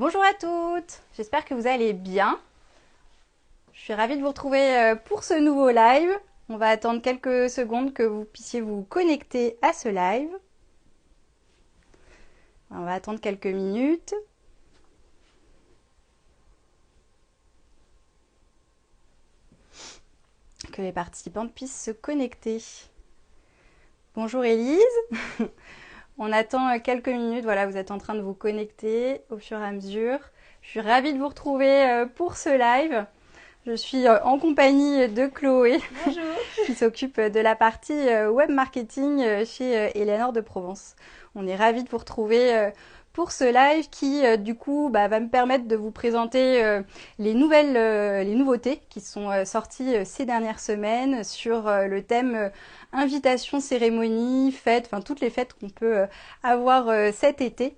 Bonjour à toutes, j'espère que vous allez bien. Je suis ravie de vous retrouver pour ce nouveau live. On va attendre quelques secondes que vous puissiez vous connecter à ce live. On va attendre quelques minutes. Que les participantes puissent se connecter. Bonjour Élise. On attend quelques minutes, voilà, vous êtes en train de vous connecter au fur et à mesure. Je suis ravie de vous retrouver pour ce live. Je suis en compagnie de Chloé, qui s'occupe de la partie web marketing chez Eleanor de Provence. On est ravis de vous retrouver pour ce live qui, du coup, va me permettre de vous présenter les nouveautés qui sont sorties ces dernières semaines sur le thème invitation, cérémonie, fête, enfin toutes les fêtes qu'on peut avoir cet été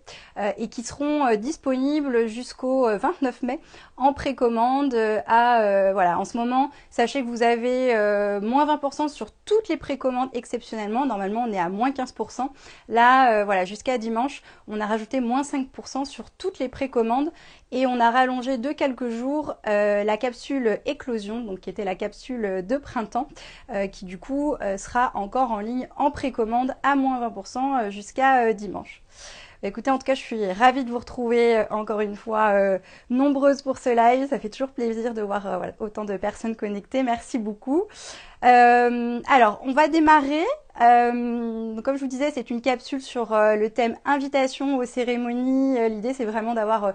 et qui seront disponibles jusqu'au 29 mai en précommande voilà, en ce moment, sachez que vous avez moins 20% sur toutes les précommandes exceptionnellement. Normalement, on est à moins 15%. Là, voilà, jusqu'à dimanche, on a rajouté moins 5% sur toutes les précommandes et on a rallongé de quelques jours la capsule éclosion, donc qui était la capsule de printemps, qui du coup sera encore en ligne en précommande à moins 20% jusqu'à dimanche. Écoutez, en tout cas, je suis ravie de vous retrouver encore une fois nombreuses pour ce live. Ça fait toujours plaisir de voir voilà, autant de personnes connectées. Merci beaucoup. Alors, on va démarrer. Donc, comme je vous disais, c'est une capsule sur le thème invitation aux cérémonies. L'idée, c'est vraiment d'avoir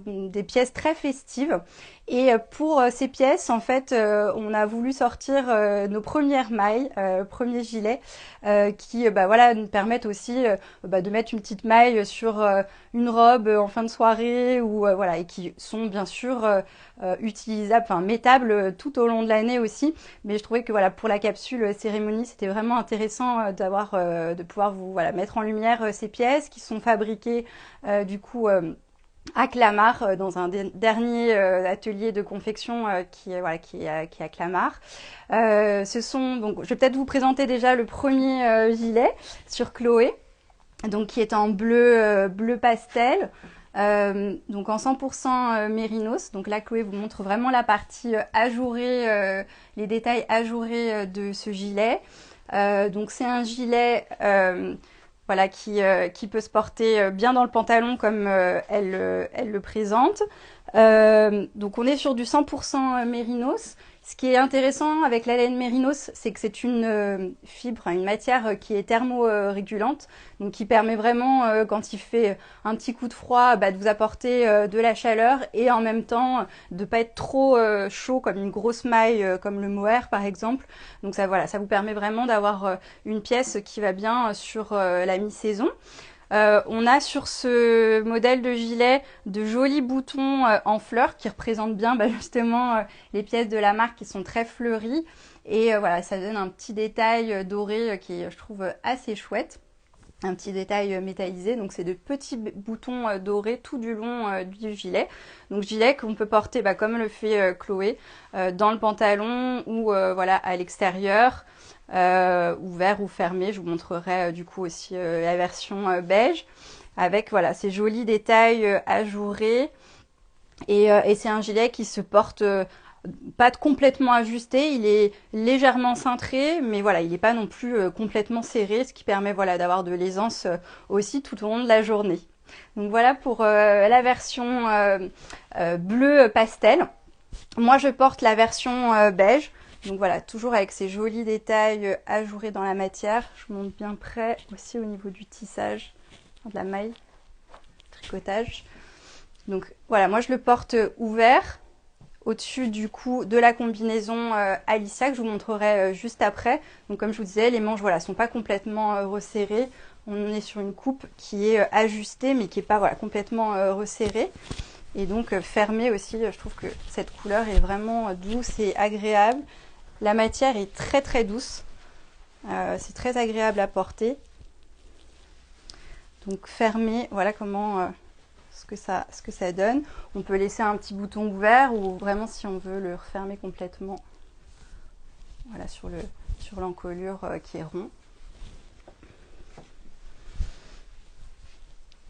des pièces très festives. Et pour ces pièces, en fait, on a voulu sortir nos premières mailles, premiers gilets, qui voilà, nous permettent aussi de mettre une petite maille sur une robe en fin de soirée, ou voilà, et qui sont bien sûr utilisables, enfin mettables tout au long de l'année aussi. Mais je trouvais que voilà, pour la capsule cérémonie, c'était vraiment intéressant d'avoir, de pouvoir vous voilà, mettre en lumière ces pièces qui sont fabriquées du coup à Clamart, dans un dernier atelier de confection qui est à Clamart. Ce sont donc, je vais peut-être vous présenter déjà le premier gilet sur Chloé, donc qui est en bleu pastel. Donc en 100% mérinos. Donc là, Chloé vous montre vraiment la partie ajourée, les détails ajourés de ce gilet. Donc c'est un gilet voilà, qui peut se porter bien dans le pantalon comme elle le présente. Donc on est sur du 100% mérinos. Ce qui est intéressant avec la laine mérinos, c'est que c'est une fibre, une matière qui est thermorégulante, donc qui permet vraiment, quand il fait un petit coup de froid, de vous apporter de la chaleur et en même temps de pas être trop chaud comme une grosse maille, comme le mohair par exemple. Donc ça, voilà, ça vous permet vraiment d'avoir une pièce qui va bien sur la mi-saison. On a sur ce modèle de gilet de jolis boutons en fleurs qui représentent bien justement les pièces de la marque qui sont très fleuries. Et voilà, ça donne un petit détail doré qui est, je trouve, assez chouette. Un petit détail métallisé, donc c'est de petits boutons dorés tout du long du gilet. Donc gilet qu'on peut porter comme le fait Chloé, dans le pantalon ou voilà à l'extérieur. Ouvert ou fermé. Je vous montrerai du coup aussi la version beige avec voilà ces jolis détails ajourés et c'est un gilet qui se porte pas complètement ajusté, il est légèrement cintré, mais voilà, il n'est pas non plus complètement serré, ce qui permet voilà d'avoir de l'aisance aussi tout au long de la journée. Donc voilà pour la version bleu pastel. Moi je porte la version beige. Donc voilà, toujours avec ces jolis détails ajourés dans la matière. Je vous montre bien près aussi au niveau du tissage, de la maille, tricotage. Donc voilà, moi je le porte ouvert au-dessus du coup de la combinaison Alicia que je vous montrerai juste après. Donc comme je vous disais, les manches voilà sont pas complètement resserrées. On est sur une coupe qui est ajustée mais qui est pas voilà complètement resserrée. Et donc fermée aussi, je trouve que cette couleur est vraiment douce et agréable. La matière est très très douce, c'est très agréable à porter. Donc fermé, voilà comment ce que ça donne. On peut laisser un petit bouton ouvert ou vraiment si on veut le refermer complètement. Voilà sur l'encolure qui est rond.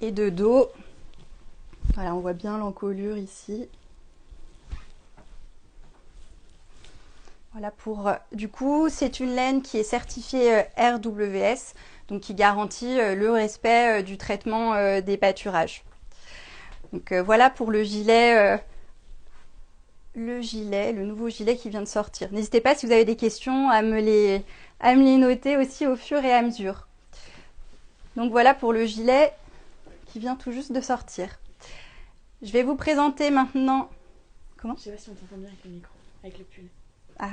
Et de dos, Voilà, on voit bien l'encolure ici. Voilà pour, du coup, c'est une laine qui est certifiée RWS, donc qui garantit le respect du traitement des pâturages. Donc voilà pour le gilet, le nouveau gilet qui vient de sortir. N'hésitez pas si vous avez des questions à me les noter aussi au fur et à mesure. Donc voilà pour le gilet qui vient tout juste de sortir. Je vais vous présenter maintenant... Comment? Je sais pas si on t'entend bien avec le micro, avec le pull. Ah.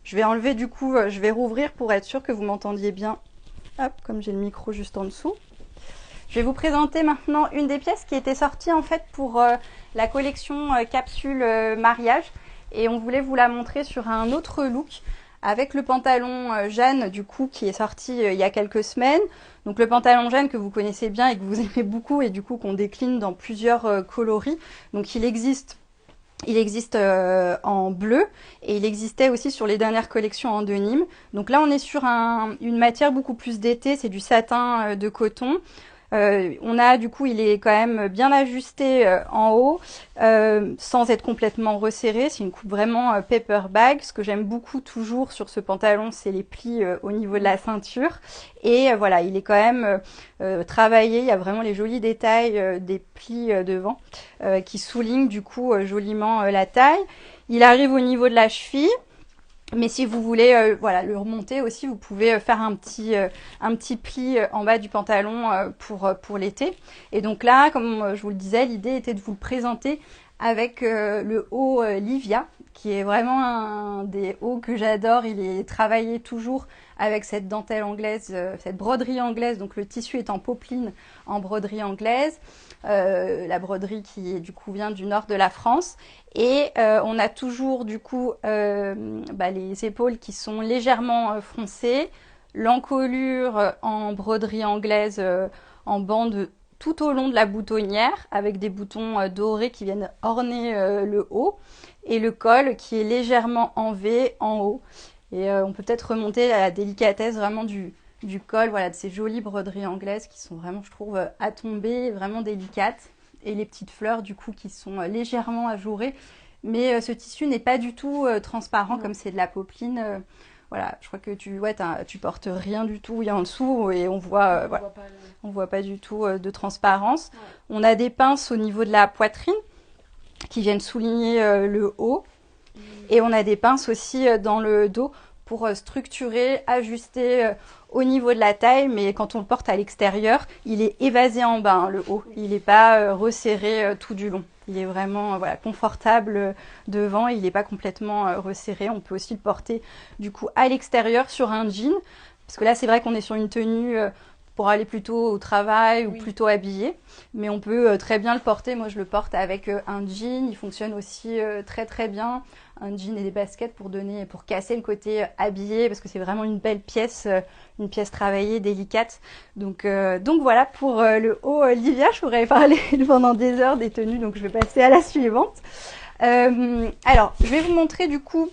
Je vais enlever du coup, je vais rouvrir pour être sûr que vous m'entendiez bien. Hop, comme j'ai le micro juste en dessous. Je vais vous présenter maintenant une des pièces qui était sortie en fait pour la collection capsule mariage. Et on voulait vous la montrer sur un autre look avec le pantalon Jeanne du coup qui est sorti il y a quelques semaines. Donc le pantalon Jeanne que vous connaissez bien et que vous aimez beaucoup et du coup qu'on décline dans plusieurs coloris. Donc il existe en bleu et il existait aussi sur les dernières collections en denim. Donc là on est sur une matière beaucoup plus d'été, c'est du satin de coton. On a du coup, il est quand même bien ajusté en haut, sans être complètement resserré. C'est une coupe vraiment paper bag. Ce que j'aime beaucoup toujours sur ce pantalon, c'est les plis au niveau de la ceinture. Et voilà, il est quand même travaillé. Il y a vraiment les jolis détails des plis devant qui soulignent du coup joliment la taille. Il arrive au niveau de la cheville. Mais si vous voulez voilà, le remonter aussi, vous pouvez faire un petit pli en bas du pantalon pour l'été. Et donc là, comme je vous le disais, l'idée était de vous le présenter avec le haut Livia, qui est vraiment un des hauts que j'adore. Il est travaillé toujours avec cette dentelle anglaise, cette broderie anglaise. Donc le tissu est en popeline en broderie anglaise. La broderie qui du coup vient du nord de la France et on a toujours du coup les épaules qui sont légèrement froncées, l'encolure en broderie anglaise en bande tout au long de la boutonnière avec des boutons dorés qui viennent orner le haut et le col qui est légèrement en V en haut et on peut peut-être remonter à la délicatesse vraiment du col, voilà, de ces jolies broderies anglaises qui sont vraiment, je trouve, à tomber, vraiment délicates. Et les petites fleurs, du coup, qui sont légèrement ajourées. Mais ce tissu n'est pas du tout transparent, comme c'est de la popeline. Voilà, je crois que tu portes rien du tout en dessous et on voit, voilà, on voit pas du tout de transparence. Ouais. On a des pinces au niveau de la poitrine qui viennent souligner le haut. Et on a des pinces aussi dans le dos pour structurer, ajuster au niveau de la taille, mais quand on le porte à l'extérieur, il est évasé en bas, hein, le haut. Il n'est pas resserré tout du long. Il est vraiment voilà, confortable devant, il n'est pas complètement resserré. On peut aussi le porter du coup à l'extérieur sur un jean, parce que là c'est vrai qu'on est sur une tenue pour aller plutôt au travail ou plutôt habillé, mais on peut très bien le porter. Moi je le porte avec un jean, il fonctionne aussi très très bien. Un jean et des baskets pour casser le côté habillé parce que c'est vraiment une belle pièce, une pièce travaillée, délicate. Donc voilà pour le haut Livia. Je pourrais parler pendant des heures des tenues, donc je vais passer à la suivante. Alors, je vais vous montrer du coup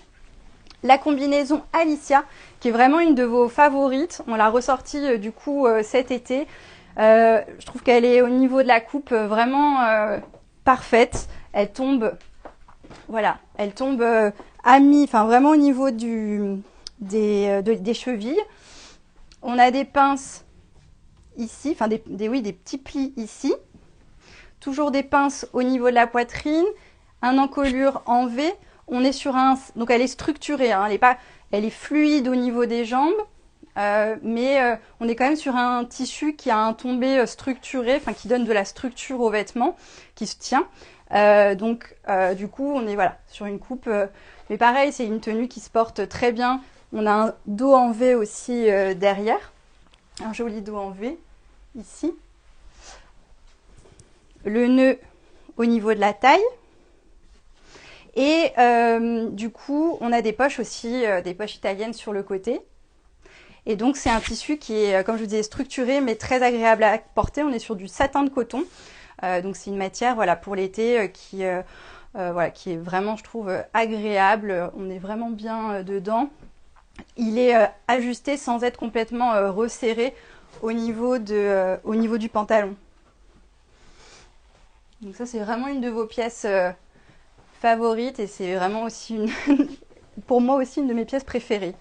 la combinaison Alicia, qui est vraiment une de vos favorites. On l'a ressortie du coup cet été. Je trouve qu'elle est au niveau de la coupe vraiment parfaite. Elle tombe... Voilà, elle tombe vraiment au niveau des chevilles. On a des pinces ici, enfin des petits plis ici. Toujours des pinces au niveau de la poitrine, un encolure en V. On est sur donc elle est structurée, hein, elle est fluide au niveau des jambes, mais on est quand même sur un tissu qui a un tombé structuré, enfin qui donne de la structure au vêtement, qui se tient. Du coup on est voilà sur une coupe mais pareil c'est une tenue qui se porte très bien. On a un dos en V aussi derrière, un joli dos en V ici, le nœud au niveau de la taille et du coup on a des poches aussi, des poches italiennes sur le côté. Et donc c'est un tissu qui est, comme je vous disais, structuré mais très agréable à porter. On est sur du satin de coton. Donc c'est une matière voilà, pour l'été qui est vraiment, je trouve, agréable. On est vraiment bien dedans. Il est ajusté sans être complètement resserré au niveau du pantalon. Donc ça, c'est vraiment une de vos pièces favorites et c'est vraiment aussi pour moi aussi une de mes pièces préférées.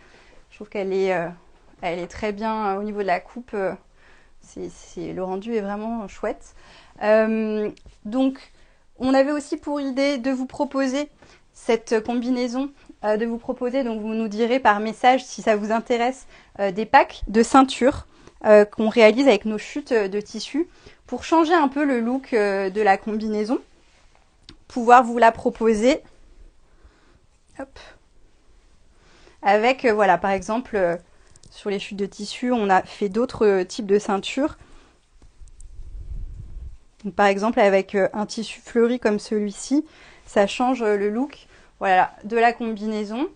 Je trouve qu'elle est très bien au niveau de la coupe. Le rendu est vraiment chouette. Donc, on avait aussi pour idée de vous proposer cette combinaison, de vous proposer, donc vous nous direz par message si ça vous intéresse, des packs de ceinture qu'on réalise avec nos chutes de tissu pour changer un peu le look de la combinaison. Pouvoir vous la proposer. Hop. Avec, voilà, par exemple, sur les chutes de tissu, on a fait d'autres types de ceintures. Donc, par exemple, avec un tissu fleuri comme celui-ci, ça change le look, voilà, de la combinaison.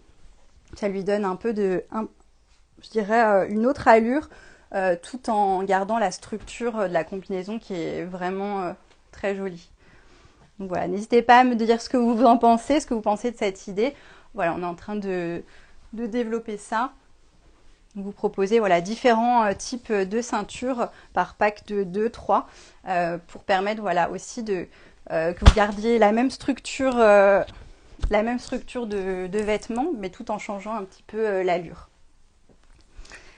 Ça lui donne un peu je dirais, une autre allure, tout en gardant la structure de la combinaison qui est vraiment très jolie. Donc voilà, n'hésitez pas à me dire ce que vous en pensez, ce que vous pensez de cette idée. Voilà, on est en train de développer ça. Vous proposez voilà, différents types de ceintures par pack de 2, 3 pour permettre voilà, aussi que vous gardiez la même structure de vêtements, mais tout en changeant un petit peu l'allure.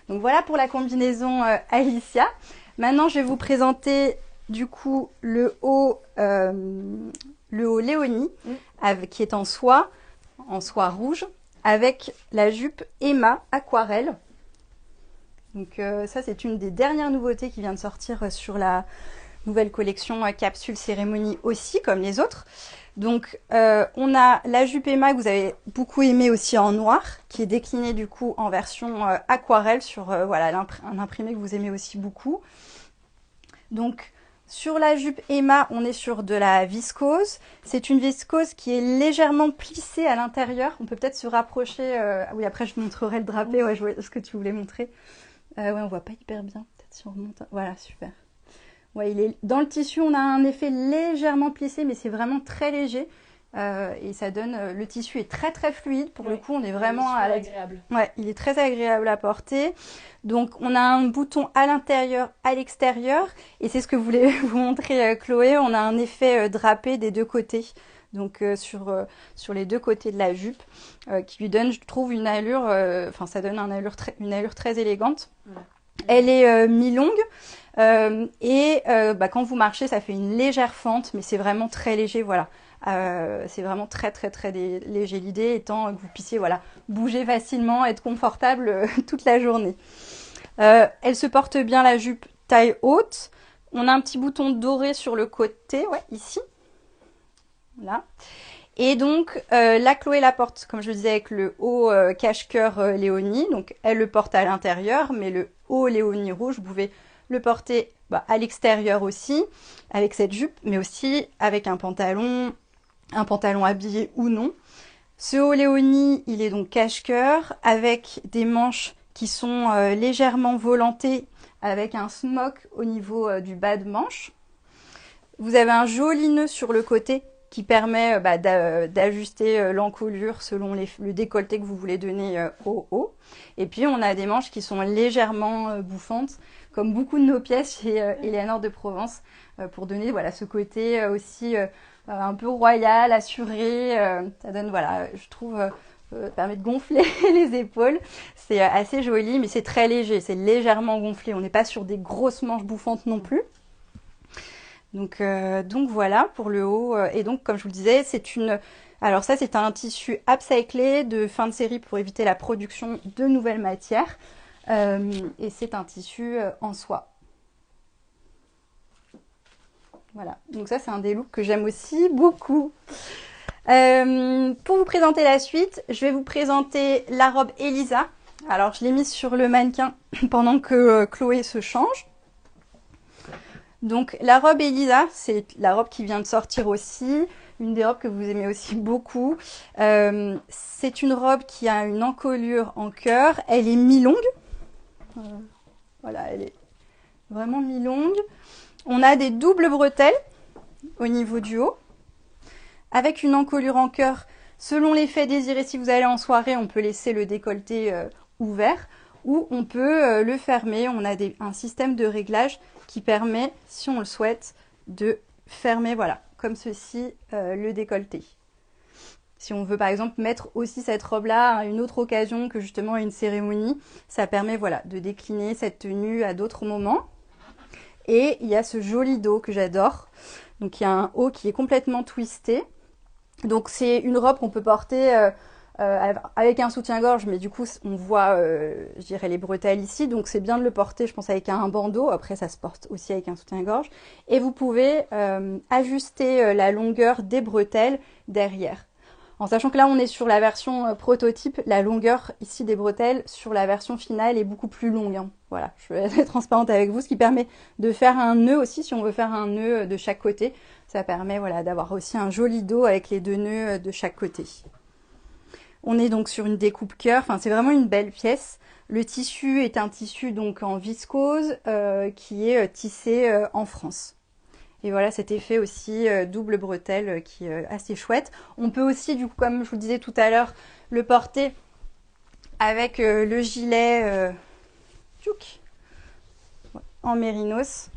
Donc voilà pour la combinaison Alicia. Maintenant, je vais vous présenter du coup le haut Léonie qui est en soie rouge avec la jupe Emma aquarelle. Donc ça, c'est une des dernières nouveautés qui vient de sortir sur la nouvelle collection Capsule Cérémonie aussi, comme les autres. Donc on a la jupe Emma que vous avez beaucoup aimé aussi en noir, qui est déclinée du coup en version aquarelle sur voilà, un imprimé que vous aimez aussi beaucoup. Donc sur la jupe Emma, on est sur de la viscose. C'est une viscose qui est légèrement plissée à l'intérieur. On peut peut-être se rapprocher. Ah oui, après je vous montrerai le drapé, ouais, je vois ce que tu voulais montrer. Ouais, on voit pas hyper bien. Peut-être si on remonte. Voilà, super. Ouais, dans le tissu, on a un effet légèrement plissé, mais c'est vraiment très léger. Et ça donne... le tissu est très très fluide. Pour le coup, on est vraiment... agréable. Ouais, il est très agréable à porter. Donc, on a un bouton à l'intérieur, à l'extérieur. Et c'est ce que voulait vous montrer Chloé. On a un effet drapé des deux côtés. Donc, sur les deux côtés de la jupe, qui lui donne, je trouve, une allure... Enfin, ça donne une allure très élégante. Voilà. Elle est mi-longue. Quand vous marchez, ça fait une légère fente, mais c'est vraiment très léger, voilà. C'est vraiment très très très léger. L'idée étant que vous puissiez voilà, bouger facilement, être confortable toute la journée. Elle se porte bien la jupe taille haute. On a un petit bouton doré sur le côté, ouais, ici. Là. Et donc, la Chloé la porte, comme je le disais, avec le haut cache-cœur Léonie. Donc, elle le porte à l'intérieur, mais le haut Léonie rouge, vous pouvez le porter à l'extérieur aussi, avec cette jupe, mais aussi avec un pantalon habillé ou non. Ce haut Léonie, il est donc cache-cœur, avec des manches qui sont légèrement volantées, avec un smock au niveau du bas de manche. Vous avez un joli nœud sur le côté qui permet d'ajuster l'encolure selon le décolleté que vous voulez donner au haut. Et puis, on a des manches qui sont légèrement bouffantes, comme beaucoup de nos pièces chez Eleanor de Provence, pour donner voilà, ce côté aussi un peu royal, assuré. Ça donne, voilà, je trouve, permet de gonfler les épaules. C'est assez joli, mais c'est très léger, c'est légèrement gonflé. On n'est pas sur des grosses manches bouffantes non plus. Donc voilà pour le haut. Et donc, comme je vous le disais, alors ça, c'est un tissu upcyclé de fin de série pour éviter la production de nouvelles matières. Et c'est un tissu en soie. Voilà. Donc ça, c'est un des looks que j'aime aussi beaucoup. Pour vous présenter la suite, je vais vous présenter la robe Elisa. Alors, je l'ai mise sur le mannequin pendant que Chloé se change. Donc la robe Elisa, c'est la robe qui vient de sortir aussi, une des robes que vous aimez aussi beaucoup. C'est une robe qui a une encolure en cœur, elle est mi-longue. Voilà, elle est vraiment mi-longue. On a des doubles bretelles au niveau du haut, avec une encolure en cœur. Selon l'effet désiré, si vous allez en soirée, on peut laisser le décolleté ouvert ou on peut le fermer. On a un système de réglage qui permet, si on le souhaite, de fermer, voilà, comme ceci le décolleté. Si on veut par exemple mettre aussi cette robe-là à une autre occasion que justement une cérémonie, ça permet voilà, de décliner cette tenue à d'autres moments. Et il y a ce joli dos que j'adore. Donc il y a un haut qui est complètement twisté. Donc c'est une robe qu'on peut porter avec un soutien-gorge, mais du coup on voit, je dirais, les bretelles ici. Donc c'est bien de le porter, je pense, avec un bandeau. Après ça se porte aussi avec un soutien-gorge. Et vous pouvez ajuster la longueur des bretelles derrière. En sachant que là on est sur la version prototype, la longueur ici des bretelles sur la version finale est beaucoup plus longue. Hein. Voilà, je vais être transparente avec vous, ce qui permet de faire un nœud aussi, si on veut faire un nœud de chaque côté. Ça permet voilà, d'avoir aussi un joli dos avec les 2 nœuds de chaque côté. On est donc sur une découpe cœur, enfin c'est vraiment une belle pièce. Le tissu est un tissu donc en viscose qui est tissé en France. Et voilà cet effet aussi double bretelle qui est assez chouette. On peut aussi, du coup, comme je vous disais tout à l'heure, le porter avec le gilet en mérinos.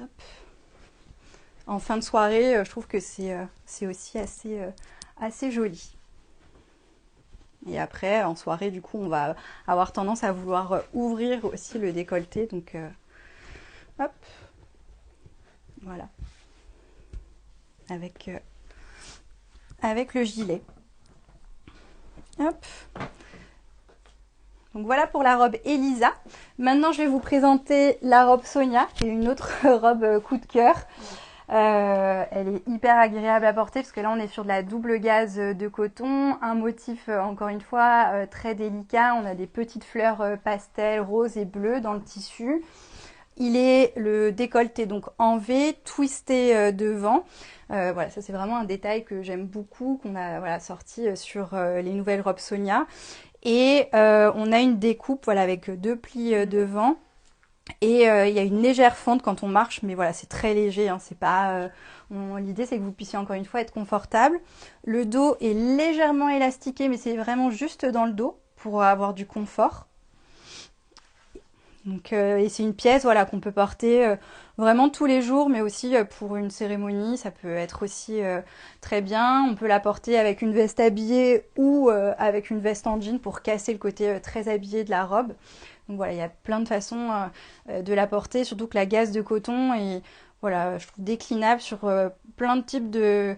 Hop. En fin de soirée, je trouve que c'est aussi assez joli. Et après, en soirée, du coup, on va avoir tendance à vouloir ouvrir aussi le décolleté. Donc, hop. Voilà, avec le gilet. Hop. Donc voilà pour la robe Elisa. Maintenant, je vais vous présenter la robe Sonia, qui est une autre robe coup de cœur. Elle est hyper agréable à porter parce que là, on est sur de la double gaze de coton. Un motif, encore une fois, très délicat. On a des petites fleurs pastel, rose et bleu dans le tissu. Il est le décolleté donc en V, twisté devant. Voilà, ça c'est vraiment un détail que j'aime beaucoup, qu'on a voilà, sorti sur les nouvelles robes Sonia. Et on a une découpe voilà, avec 2 plis devant. Et il y a une légère fente quand on marche, mais voilà, c'est très léger. Hein, c'est pas. L'idée c'est que vous puissiez encore une fois être confortable. Le dos est légèrement élastiqué, mais c'est vraiment juste dans le dos pour avoir du confort. Donc, et c'est une pièce voilà, qu'on peut porter vraiment tous les jours, mais aussi pour une cérémonie, ça peut être aussi très bien. On peut la porter avec une veste habillée ou avec une veste en jean pour casser le côté très habillé de la robe. Donc voilà, il y a plein de façons de la porter, surtout que la gaze de coton est, voilà, je trouve déclinable sur plein de types de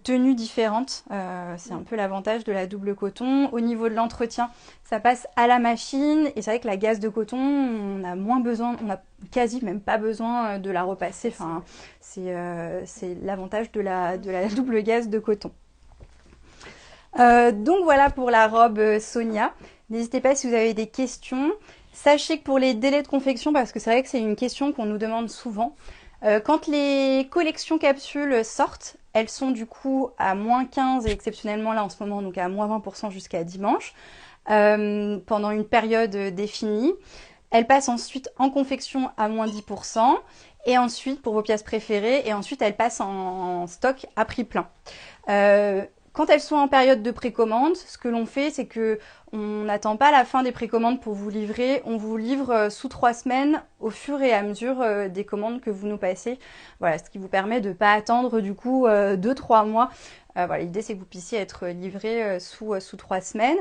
tenues différentes. C'est un peu l'avantage de la double coton. Au niveau de l'entretien, ça passe à la machine et c'est vrai que la gaze de coton, on a moins besoin, on a quasi même pas besoin de la repasser. Enfin, c'est l'avantage de la double gaze de coton. Donc voilà pour la robe Sonia. N'hésitez pas si vous avez des questions. Sachez que pour les délais de confection, parce que c'est vrai que c'est une question qu'on nous demande souvent, quand les collections capsules sortent, elles sont du coup à moins 15 et exceptionnellement là en ce moment, donc à moins 20% jusqu'à dimanche, pendant une période définie. Elles passent ensuite en confection à moins 10% et ensuite pour vos pièces préférées et ensuite elles passent en stock à prix plein. Quand elles sont en période de précommande, ce que l'on fait, c'est que on n'attend pas la fin des précommandes pour vous livrer. On vous livre sous 3 semaines au fur et à mesure des commandes que vous nous passez. Voilà, ce qui vous permet de ne pas attendre du coup 2-3 mois. Voilà, l'idée c'est que vous puissiez être livré sous 3 semaines.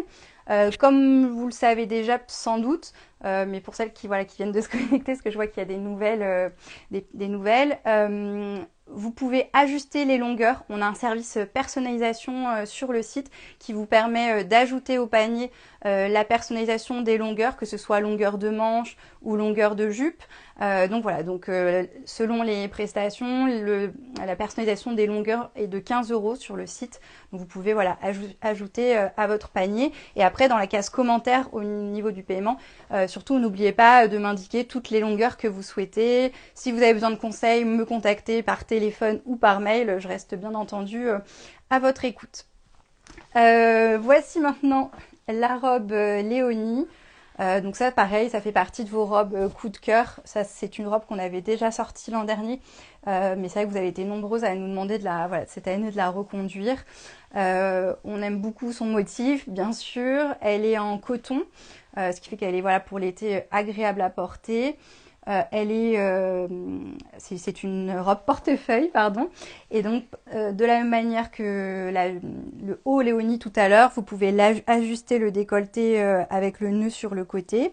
Comme vous le savez déjà sans doute, mais pour celles qui viennent de se connecter, parce que je vois qu'il y a des nouvelles, vous pouvez ajuster les longueurs. On a un service personnalisation sur le site qui vous permet d'ajouter au panier la personnalisation des longueurs, que ce soit longueur de manche ou longueur de jupe. Donc voilà, selon les prestations, la personnalisation des longueurs est de 15 € sur le site. Donc vous pouvez voilà, ajouter à votre panier. Et après, dans la case commentaires au niveau du paiement, surtout n'oubliez pas de m'indiquer toutes les longueurs que vous souhaitez. Si vous avez besoin de conseils, me contacter par téléphone ou par mail. Je reste bien entendu à votre écoute. Voici maintenant la robe Léonie. Donc ça, pareil, ça fait partie de vos robes coup de cœur. Ça, c'est une robe qu'on avait déjà sortie l'an dernier. Mais c'est vrai que vous avez été nombreuses à nous demander cette année de la reconduire. On aime beaucoup son motif, bien sûr. Elle est en coton, ce qui fait qu'elle est pour l'été agréable à porter. C'est une robe portefeuille, pardon. Et donc, de la même manière que le haut Léonie tout à l'heure, vous pouvez ajuster le décolleté avec le nœud sur le côté.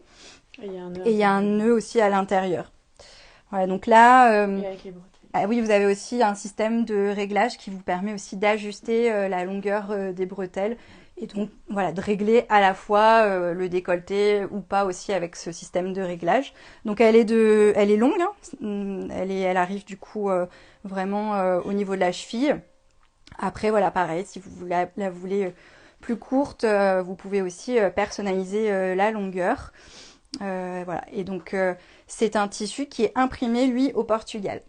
Et il y a un nœud. Et il y a un nœud aussi à l'intérieur. Voilà, donc là, Et avec les bretelles. ah oui, vous avez aussi un système de réglage qui vous permet aussi d'ajuster la longueur des bretelles et donc voilà, de régler à la fois le décolleté ou pas aussi avec ce système de réglage. Donc elle est longue, hein. Elle arrive du coup vraiment au niveau de la cheville. Après voilà, pareil, si vous la voulez plus courte, vous pouvez aussi personnaliser la longueur. Voilà, et donc c'est un tissu qui est imprimé lui au Portugal.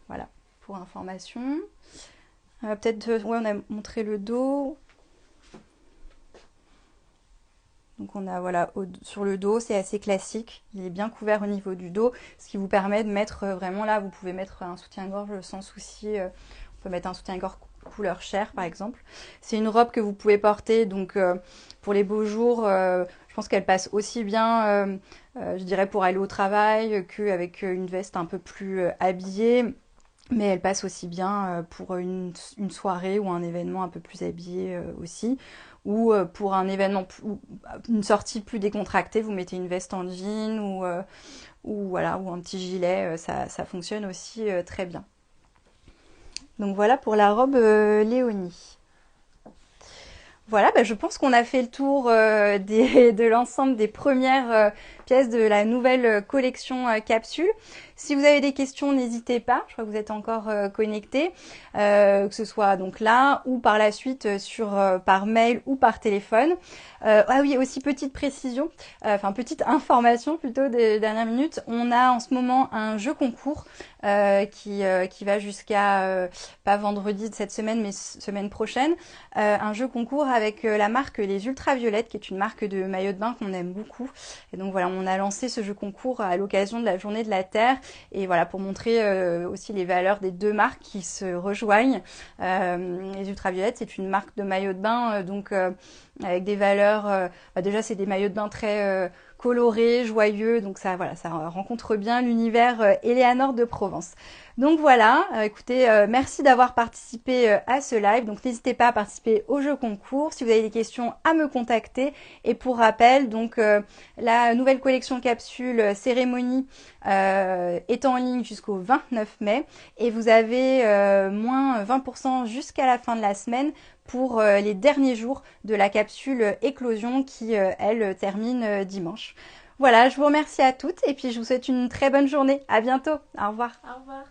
Voilà, pour information. Peut-être, ouais, on a montré le dos. Donc on a, voilà, sur le dos, c'est assez classique. Il est bien couvert au niveau du dos, ce qui vous permet de mettre vraiment là, vous pouvez mettre un soutien-gorge sans souci. On peut mettre un soutien-gorge couleur chair, par exemple. C'est une robe que vous pouvez porter, donc pour les beaux jours, je pense qu'elle passe aussi bien, je dirais, pour aller au travail qu'avec une veste un peu plus habillée. Mais elle passe aussi bien pour une soirée ou un événement un peu plus habillé aussi. Ou pour un événement, une sortie plus décontractée, vous mettez une veste en jean voilà, ou un petit gilet, ça fonctionne aussi très bien. Donc voilà pour la robe Léonie. Voilà, je pense qu'on a fait le tour de l'ensemble des premières pièces de la nouvelle collection capsule. Si vous avez des questions, n'hésitez pas. Je crois que vous êtes encore connectés, que ce soit donc là ou par la suite par mail ou par téléphone. Ah oui, aussi petite précision, enfin petite information plutôt des dernières minutes. On a en ce moment un jeu concours qui va jusqu'à pas vendredi de cette semaine, mais semaine prochaine. Un jeu concours avec la marque Les Ultraviolettes, qui est une marque de maillot de bain qu'on aime beaucoup. Et donc voilà, on a lancé ce jeu concours à l'occasion de la Journée de la Terre. Et voilà, pour montrer aussi les valeurs des deux marques qui se rejoignent. Les Ultraviolettes, c'est une marque de maillot de bain, donc avec des valeurs. Déjà, c'est des maillots de bain très colorés, joyeux. Donc ça, voilà, ça rencontre bien l'univers Éléanore de Provence. Donc voilà, écoutez, merci d'avoir participé à ce live. Donc n'hésitez pas à participer au jeu concours. Si vous avez des questions, à me contacter. Et pour rappel, donc la nouvelle collection capsule cérémonie est en ligne jusqu'au 29 mai. Et vous avez moins 20% jusqu'à la fin de la semaine pour les derniers jours de la capsule éclosion qui, elle, termine dimanche. Voilà, je vous remercie à toutes et puis je vous souhaite une très bonne journée. À bientôt. Au revoir. Au revoir.